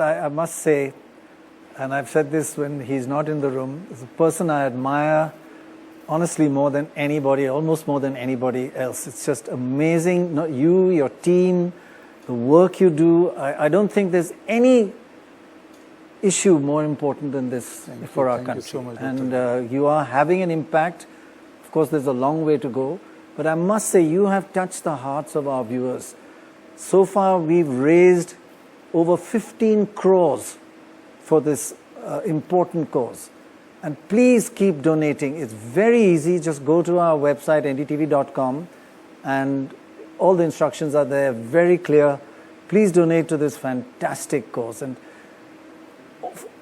I must say, and I've said this when he's not in the room, is a person I admire honestly more than anybody, almost more than anybody else. It's just amazing, not you, your team, the work you do. I don't think there's any issue more important than this for our country. Thank you so much, and you are having an impact. Of course, there's a long way to go. But I must say, you have touched the hearts of our viewers. So far, we've raised over 15 crores for this important cause. And please keep donating. It's very easy. Just go to our website, ndtv.com, and all the instructions are there, very clear. Please donate to this fantastic cause. And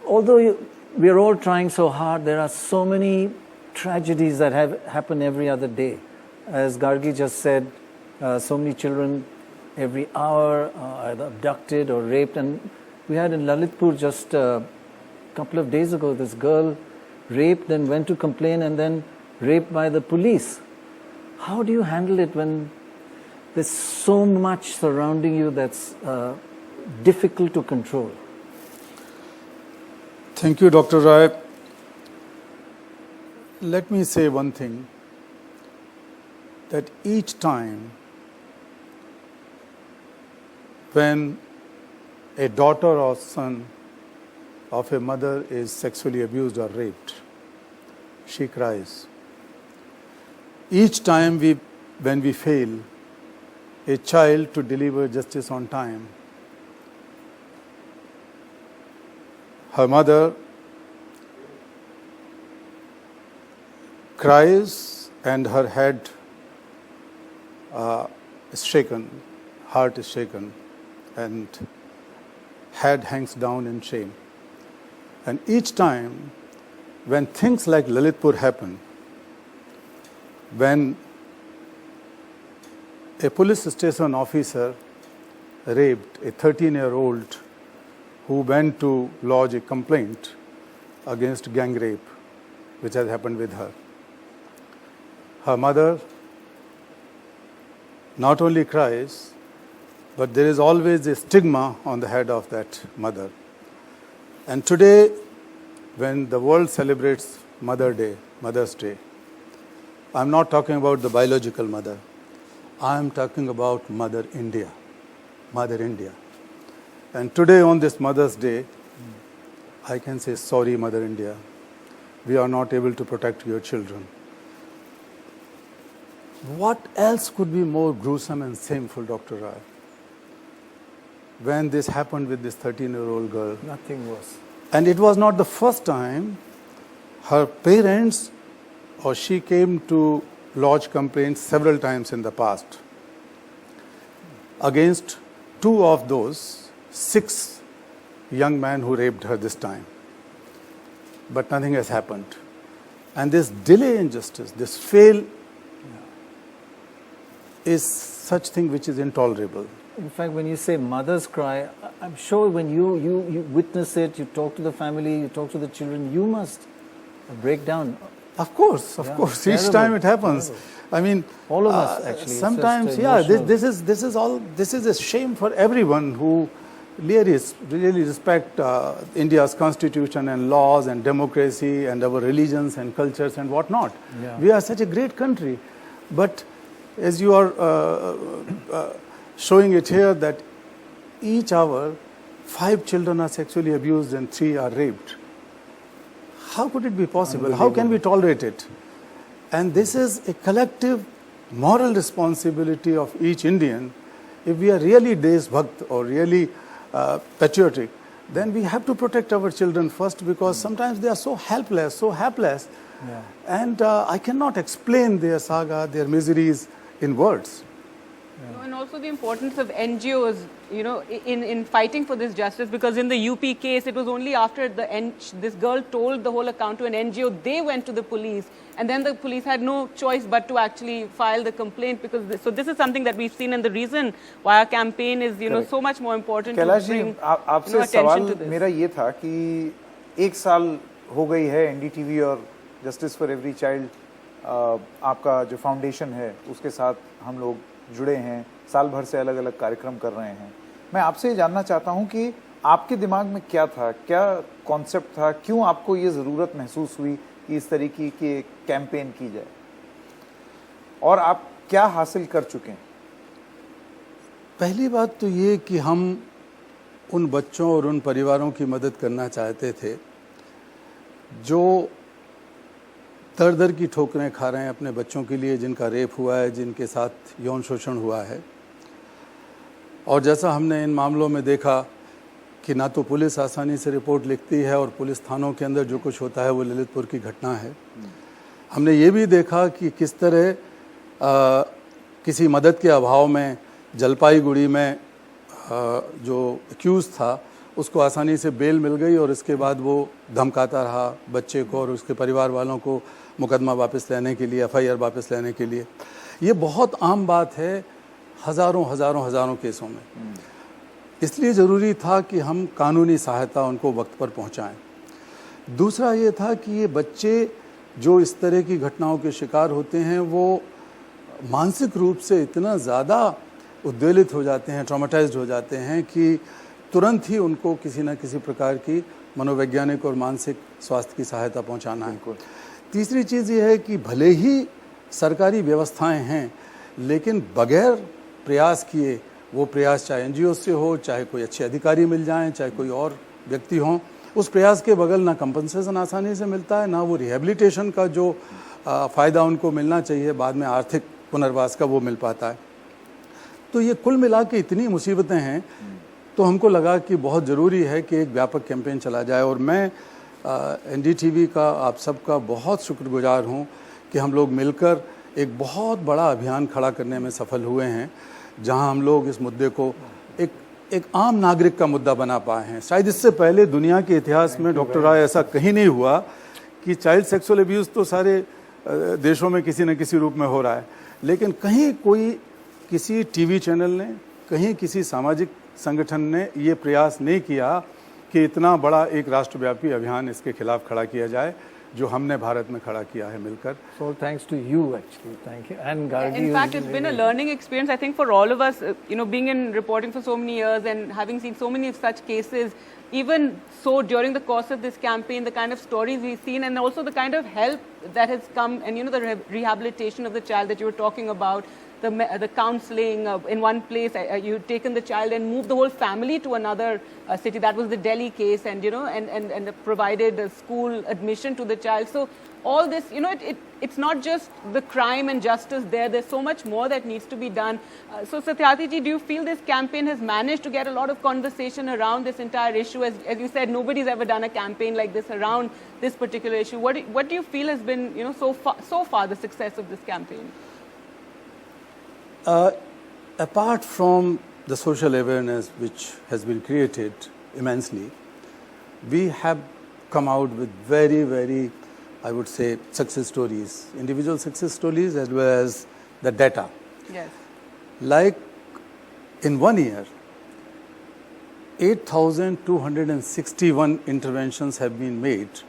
although we're all trying so hard, there are so many tragedies that happen every other day. As Gargi just said, so many children every hour are either abducted or raped. And we had in Lalitpur just a couple of days ago, this girl raped, then went to complain, and then raped by the police. How do you handle it when there's so much surrounding you that's difficult to control? Thank you, Dr. Rai. Let me say one thing, that each time when a daughter or son of a mother is sexually abused or raped, she cries. Each time when we fail a child to deliver justice on time, her mother cries and her head is shaken, heart is shaken, and head hangs down in shame. And each time when things like Lalitpur happen, when a police station officer raped a 13-year-old who went to lodge a complaint against gang rape, which has happened with her, her mother not only cries, but there is always a stigma on the head of that mother. And today, when the world celebrates Mother's Day, I'm not talking about the biological mother. I'm talking about Mother India. And today on this Mother's Day, I can say, sorry, Mother India, we are not able to protect your children. What else could be more gruesome and shameful, Dr. Rai? When this happened with this 13-year-old girl. Nothing worse. And it was not the first time. Her parents or she came to lodge complaints several times in the past against 2 of those 6 young men who raped her this time. But nothing has happened. And this delay in justice, this fail, is such thing which is intolerable. In fact, when you say mothers cry, I'm sure when you witness it, you talk to the family, you talk to the children, you must break down. Of course. Each time it happens. Terrible. I mean, all of us actually. Sometimes, this is a shame for everyone who really respect India's constitution and laws and democracy and our religions and cultures and whatnot. Yeah. We are such a great country, but as you are showing it here, that each hour 5 children are sexually abused and 3 are raped. How could it be possible? How can we tolerate it? And this is a collective moral responsibility of each Indian. If we are really Deshbhakt or really patriotic, then we have to protect our children first, because sometimes they are so helpless, so hapless. Yeah. And I cannot explain their saga, their miseries in words. Yeah. And also the importance of NGOs, in fighting for this justice, because in the UP case, it was only after this girl told the whole account to an NGO, they went to the police, and then the police had no choice but to actually file the complaint. So this is something that we've seen, and the reason why our campaign is, so much more important to bring attention to this. मेरा ये था कि 1 साल हो गई है NDTV और justice for every child आपका जो फाउंडेशन है उसके साथ हम लोग जुड़े हैं, साल भर से अलग अलग कार्यक्रम कर रहे हैं। मैं आपसे जानना चाहता हूं कि आपके दिमाग में क्या था, क्या कॉन्सेप्ट था, क्यों आपको ये ज़रूरत महसूस हुई कि इस तरीके की कैंपेन की जाए, और आप क्या हासिल कर चुके हैं? पहली बात तो ये कि हम उन बच्चों और उन परिवारों की मदद करना चाहते थे जो दर दर की ठोकरें खा रहे हैं अपने बच्चों के लिए, जिनका रेप हुआ है, जिनके साथ यौन शोषण हुआ है। और जैसा हमने इन मामलों में देखा कि ना तो पुलिस आसानी से रिपोर्ट लिखती है, और पुलिस थानों के अंदर जो कुछ होता है वो ललितपुर की घटना है। हमने ये भी देखा कि किस तरह किसी मदद के अभाव में जलपाईगुड़ी में जो एक्यूज था उसको आसानी से बेल मिल गई, और इसके बाद वो धमकाता रहा बच्चे को और उसके परिवार वालों को मुकदमा वापस लेने के लिए, एफआईआर वापस लेने के लिए। ये बहुत आम बात है हज़ारों केसों में। इसलिए ज़रूरी था कि हम कानूनी सहायता उनको वक्त पर पहुंचाएं। दूसरा ये था कि ये बच्चे जो इस तरह की घटनाओं के शिकार होते हैं वो मानसिक रूप से इतना ज़्यादा उद्वेलित हो जाते हैं, ट्रॉमेटाइज्ड हो जाते हैं कि तुरंत ही उनको किसी न किसी प्रकार की मनोवैज्ञानिक और मानसिक स्वास्थ्य की सहायता पहुंचाना है। तीसरी चीज़ ये है कि भले ही सरकारी व्यवस्थाएं हैं, लेकिन बगैर प्रयास किए, वो प्रयास चाहे एनजीओ से हो, चाहे कोई अच्छे अधिकारी मिल जाएं, चाहे कोई और व्यक्ति हों, उस प्रयास के बगल ना कंपनसेशन आसानी से मिलता है, ना वो रिहेबिलिटेशन का जो फ़ायदा उनको मिलना चाहिए बाद में आर्थिक पुनर्वास का वो मिल पाता है। तो ये कुल मिला के इतनी मुसीबतें हैं, तो हमको लगा कि बहुत ज़रूरी है कि एक व्यापक कैंपेन चला जाए। और मैं एनडीटीवी का, आप सबका बहुत शुक्रगुजार हूँ कि हम लोग मिलकर एक बहुत बड़ा अभियान खड़ा करने में सफल हुए हैं, जहाँ हम लोग इस मुद्दे को एक आम नागरिक का मुद्दा बना पाए हैं। शायद इससे पहले दुनिया के इतिहास में डॉक्टर राय ऐसा कहीं नहीं हुआ कि चाइल्ड सेक्सुअल अब्यूज़ तो सारे देशों में किसी न किसी रूप में हो रहा है, लेकिन कहीं कोई किसी टीवी चैनल ने, कहीं किसी सामाजिक संगठन ने ये प्रयास नहीं किया कि इतना बड़ा एक राष्ट्रव्यापी अभियान इसके खिलाफ खड़ा किया जाए, जो हमने भारत में खड़ा किया है मिलकर। So thanks to you actually, thank you. And Gargi, in fact, it's been a learning experience, I think, for all of us, being in reporting for so many years and having seen so many of such cases. Even so, during the course of this campaign, the kind of stories we've seen and also the kind of help that has come, and the rehabilitation of the child that you were talking about, the counseling. In one place, you'd taken the child and moved the whole family to another city. That was the Delhi case, and and provided a school admission to the child. So all this, it's not just the crime and justice there. There's so much more that needs to be done. So Satyarthi ji, do you feel this campaign has managed to get a lot of conversation around this entire issue? As you said, nobody's ever done a campaign like this around this particular issue. What do you feel has been, so far the success of this campaign? Apart from the social awareness which has been created immensely, we have come out with very, very, I would say, success stories, individual success stories as well as the data. Yes. Like in 1 year, 8,261 interventions have been made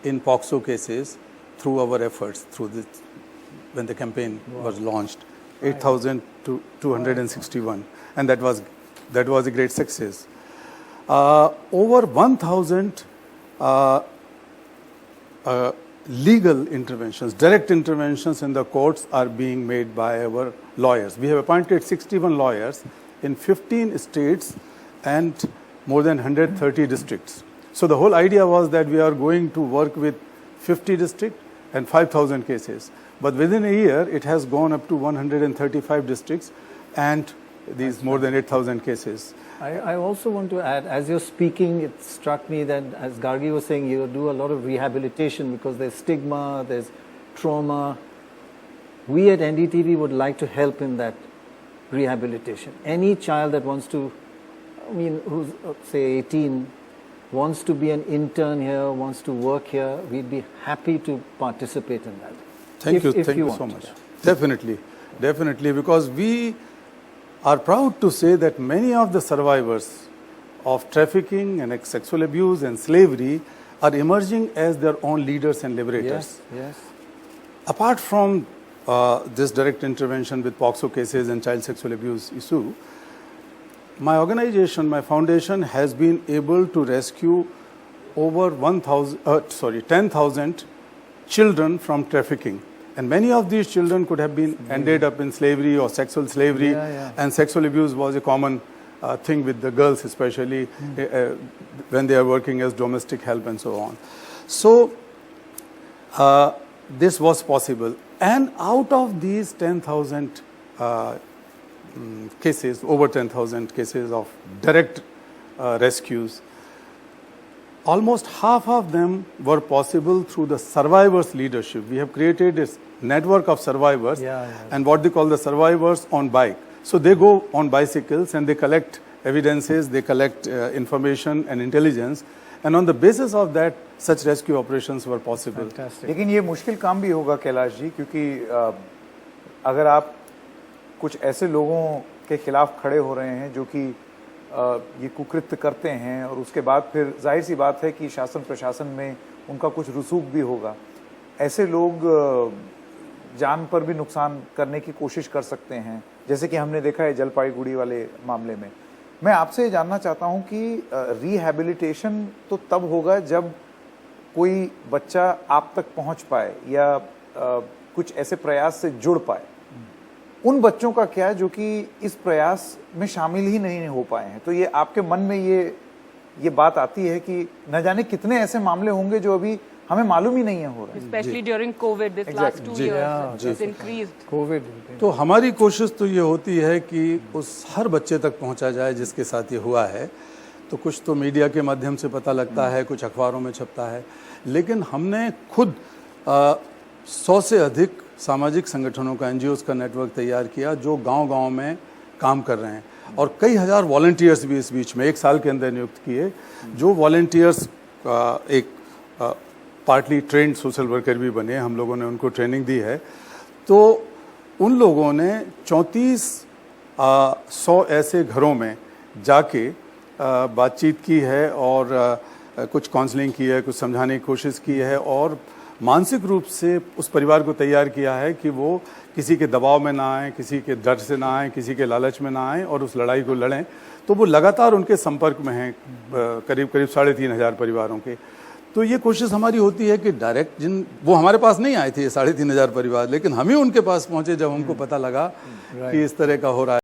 in POCSO cases through our efforts, when the campaign was launched. 8,261, and that was a great success. Over 1,000 legal interventions, direct interventions in the courts are being made by our lawyers. We have appointed 61 lawyers in 15 states and more than 130 districts. So the whole idea was that we are going to work with 50 districts and 5,000 cases. But within a year, it has gone up to 135 districts and these more than 8,000 cases. I also want to add, as you're speaking, it struck me that, as Gargi was saying, you do a lot of rehabilitation because there's stigma, there's trauma. We at NDTV would like to help in that rehabilitation. Any child that wants to, who's say 18, wants to be an intern here, wants to work here, we'd be happy to participate in that. Thank you so much. Definitely, because we are proud to say that many of the survivors of trafficking and sexual abuse and slavery are emerging as their own leaders and liberators. Yes. Apart from this direct intervention with POCSO cases and child sexual abuse issue, my organization, my foundation has been able to rescue over 10,000 children from trafficking. And many of these children could have been ended up in slavery or sexual slavery, and sexual abuse was a common thing with the girls, especially when they are working as domestic help and so on. So this was possible. And out of these 10,000 cases, over 10,000 cases of direct rescues, almost half of them were possible through the survivors' leadership. We have created a network of survivors and what they call the survivors on bike. So they go on bicycles and they collect evidences, they collect information and intelligence, and on the basis of that, such rescue operations were possible. Fantastic. लेकिन ये मुश्किल काम भी होगा कैलाश जी, क्योंकि अगर आप कुछ ऐसे लोगों के खिलाफ खड़े हो रहे हैं जो कि ये कुकृत्य करते हैं और उसके बाद फिर जाहिर सी बात है कि शासन प्रशासन में उनका कुछ रसूख भी होगा, ऐसे लोग जान पर भी नुकसान करने की कोशिश कर सकते हैं, जैसे कि हमने देखा है जलपाईगुड़ी वाले मामले में। मैं आपसे ये जानना चाहता हूं कि रिहैबिलिटेशन तो तब होगा जब कोई बच्चा आप तक पहुंच पाए या कुछ ऐसे प्रयास से जुड़ पाए। उन बच्चों का क्या जो कि इस प्रयास में शामिल ही नहीं हो पाए हैं, तो ये आपके मन में ये बात आती है कि न जाने कितने ऐसे मामले होंगे जो अभी हमें मालूम ही नहीं है हो रहा है। Especially during COVID, this last 2 years, it's increased. COVID. तो हमारी कोशिश तो ये होती है कि उस हर बच्चे तक पहुंचा जाए जिसके साथ ये हुआ है। तो कुछ तो मीडिया के माध्यम से पता लगता है, कुछ अखबारों में छपता है, लेकिन हमने खुद 100 से अधिक सामाजिक संगठनों का, NGOs का नेटवर्क तैयार किया जो गांव-गांव में काम कर रहे हैं, और कई हजार वॉलंटियर्स भी इस बीच में 1 साल के अंदर नियुक्त किए, जो वॉलंटियर्स एक पार्टली ट्रेंड सोशल वर्कर भी बने, हम लोगों ने उनको ट्रेनिंग दी है। तो उन लोगों ने 3400 ऐसे घरों में जाके बातचीत की है और कुछ काउंसलिंग की है, कुछ समझाने की कोशिश की है, और मानसिक रूप से उस परिवार को तैयार किया है कि वो किसी के दबाव में ना आए, किसी के डर से ना आए, किसी के लालच में ना आए और उस लड़ाई को लड़ें। तो वो लगातार उनके संपर्क में हैं, करीब 3,500 परिवारों के। तो ये कोशिश हमारी होती है कि डायरेक्ट वो हमारे पास नहीं आए थे ये 3,500 परिवार, लेकिन हम ही उनके पास पहुंचे जब हमको पता लगा कि इस तरह का हो रहा है।